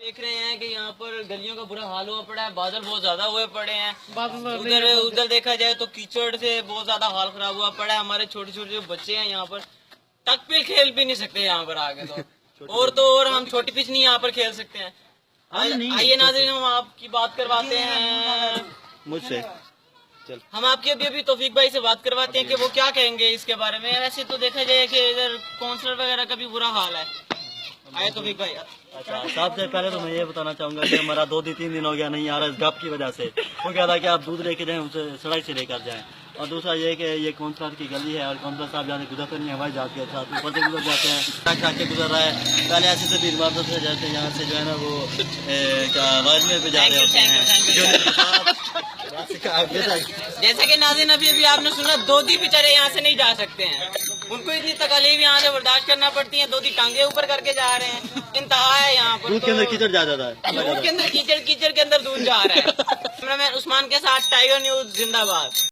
دیکھ رہے ہیں کہ یہاں پر گلیوں کا برا حال ہوا پڑا ہے، بادل بہت زیادہ ہوئے پڑے ہیں، ادھر دیکھا جائے تو کیچڑ سے بہت زیادہ حال خراب ہوا پڑا ہے. ہمارے چھوٹے چھوٹے جو بچے ہیں یہاں پر ٹک پہ کھیل بھی نہیں سکتے یہاں پر آگے تو اور ہم چھوٹی پچ نہیں یہاں پر کھیل سکتے ہیں. آئیے ناظرین ہم آپ کی بات کرواتے ہیں مجھ سے ہم آپ کے ابھی توفیق بھائی سے بات کرواتے ہیں کہ وہ کیا کہیں گے اس کے بارے میں. ویسے تو دیکھا جائے کہ ادھر کونسلر وغیرہ کا بھی برا حال ہے. آئے توفیق بھائی. اچھا سب سے پہلے تو میں یہ بتانا چاہوں گا کہ ہمارا 2-3 دن ہو گیا نہیں آ رہا اس گپ کی وجہ سے. وہ کہہ رہا ہے کہ آپ دودھ لے کے جائیں اسے سڑک سے لے کر جائیں. اور دوسرا یہ کہ یہ کونسلر کی گلی ہے اور کونسلر صاحب جانے گزرتے نہیں ہوائی جہاز کے ساتھ اوپر سے گزر جاتے ہیں ٹک کے گزر رہا ہے. پہلے ایسے سے بھی عمارتوں سے جاتے ہیں یہاں سے جو ہے نا وہ واجمیر پہ جا رہے ہوتے ہیں. جیسا کہ ناظرین ابھی آپ نے سنا دودھی بیچارے یہاں سے نہیں جا سکتے ہیں، ان کو اتنی تکالیف یہاں سے برداشت کرنا پڑتی ہیں. دودھی ٹانگیں اوپر کر کے جا رہے ہیں، انتہا ہے یہاں پر. دودھ کے اندر کیچڑ جا جاتا ہے، دودھ کے اندر کیچڑ کے اندر دودھ جا رہا ہے. کیمرہ مین عثمان کے ساتھ ٹائیگر نیوز زندہ باد.